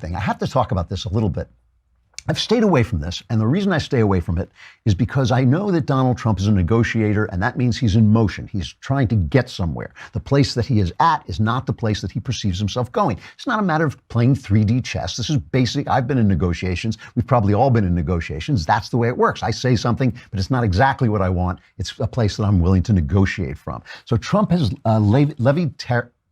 thing. I have to talk about this a little bit. I've stayed away from this, and the reason I stay away from it is because I know that Donald Trump is a negotiator, and that means he's in motion. He's trying to get somewhere. The place that he is at is not the place that he perceives himself going. It's not a matter of playing 3D chess. This is basic. I've been in negotiations. We've probably all been in negotiations. That's the way it works. I say something, but it's not exactly what I want. It's a place that I'm willing to negotiate from. So Trump has levied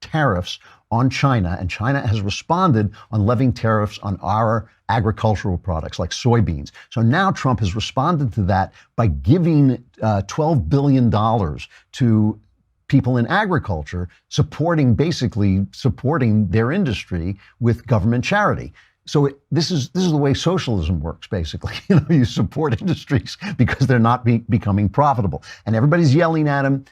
tariffs on China, and China has responded on levying tariffs on our agricultural products like soybeans. So now Trump has responded to that by giving $12 billion to people in agriculture, basically supporting their industry with government charity. So this is the way socialism works, basically. You support industries because they're not becoming profitable. And everybody's yelling at him.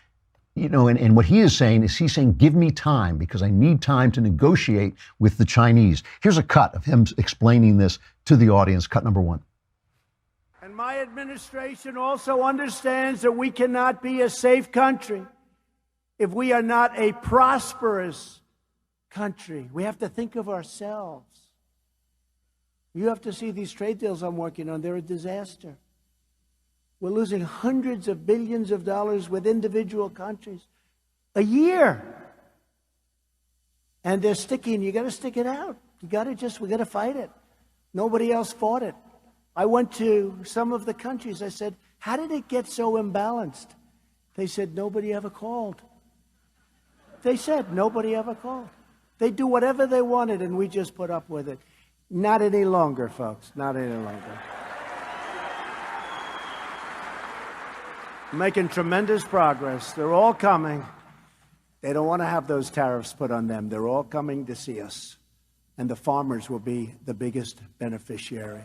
And what he is saying is he's saying, give me time because I need time to negotiate with the Chinese. Here's a cut of him explaining this to the audience, cut number 1. And my administration also understands that we cannot be a safe country if we are not a prosperous country. We have to think of ourselves. You have to see these trade deals I'm working on. They're a disaster. We're losing hundreds of billions of dollars with individual countries a year. And they're sticking. You got to stick it out. We got to fight it. Nobody else fought it. I went to some of the countries. I said, how did it get so imbalanced? They said, nobody ever called. They said, nobody ever called. They do whatever they wanted, and we just put up with it. Not any longer, folks. Not any longer. Making tremendous progress. They're all coming. They don't want to have those tariffs put on them. They're all coming to see us. And the farmers will be the biggest beneficiary.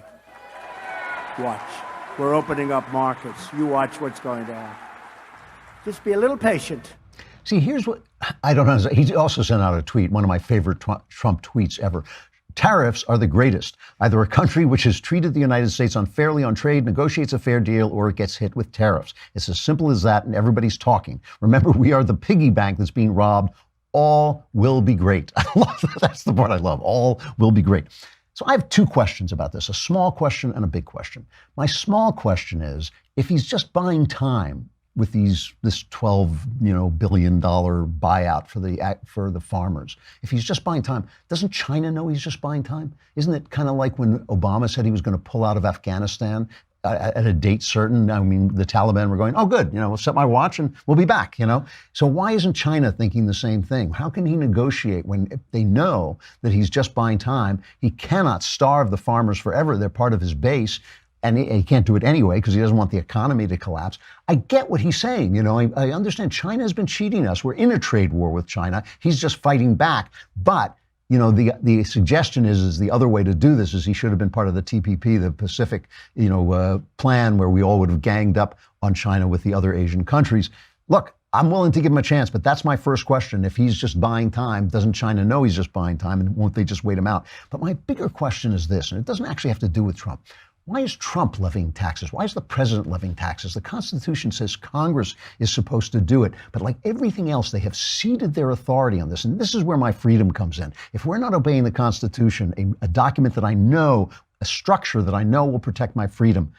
Watch. We're opening up markets. You watch what's going to happen. Just be a little patient. See, here's what I don't understand. He also sent out a tweet, one of my favorite Trump tweets ever. Tariffs are the greatest. Either a country which has treated the United States unfairly on trade negotiates a fair deal, or it gets hit with tariffs. It's as simple as that, and everybody's talking. Remember, we are the piggy bank that's being robbed. All will be great. I love that. That's the part I love. All will be great. So I have 2 questions about this, a small question and a big question. My small question is, if he's just buying time with this $12 billion buyout for the farmers, if he's just buying time, doesn't China know he's just buying time? Isn't it kind of like when Obama said he was going to pull out of Afghanistan at a date certain? I mean, the Taliban were going, oh, good, we'll set my watch and we'll be back, So why isn't China thinking the same thing? How can he negotiate when they know that he's just buying time? He cannot starve the farmers forever. They're part of his base. And he can't do it anyway because he doesn't want the economy to collapse. I get what he's saying. I understand China has been cheating us. We're in a trade war with China. He's just fighting back. But, the suggestion is the other way to do this is he should have been part of the TPP, the Pacific, plan where we all would have ganged up on China with the other Asian countries. Look, I'm willing to give him a chance, but that's my first question. If he's just buying time, doesn't China know he's just buying time, and won't they just wait him out? But my bigger question is this, and it doesn't actually have to do with Trump. Why is Trump levying taxes? Why is the president levying taxes? The Constitution says Congress is supposed to do it. But like everything else, they have ceded their authority on this. And this is where my freedom comes in. If we're not obeying the Constitution, a document that I know, a structure that I know will protect my freedom,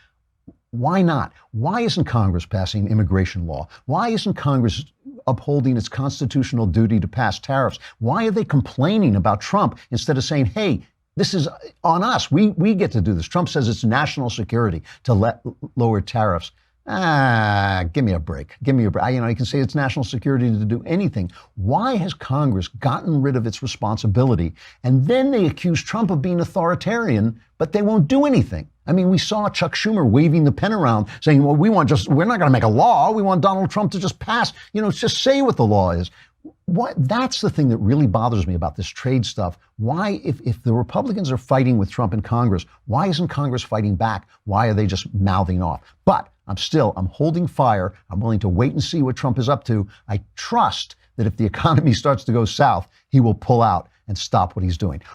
why not? Why isn't Congress passing immigration law? Why isn't Congress upholding its constitutional duty to pass tariffs? Why are they complaining about Trump instead of saying, hey, this is on us. We get to do this. Trump says it's national security to lower tariffs. Give me a break. Give me a break. You can say it's national security to do anything. Why has Congress gotten rid of its responsibility? And then they accuse Trump of being authoritarian, but they won't do anything. I mean, we saw Chuck Schumer waving the pen around saying, well, we're not going to make a law. We want Donald Trump to just pass, just say what the law is. That's the thing that really bothers me about this trade stuff. Why, if the Republicans are fighting with Trump in Congress, why isn't Congress fighting back? Why are they just mouthing off? But I'm holding fire. I'm willing to wait and see what Trump is up to. I trust that if the economy starts to go south, he will pull out and stop what he's doing.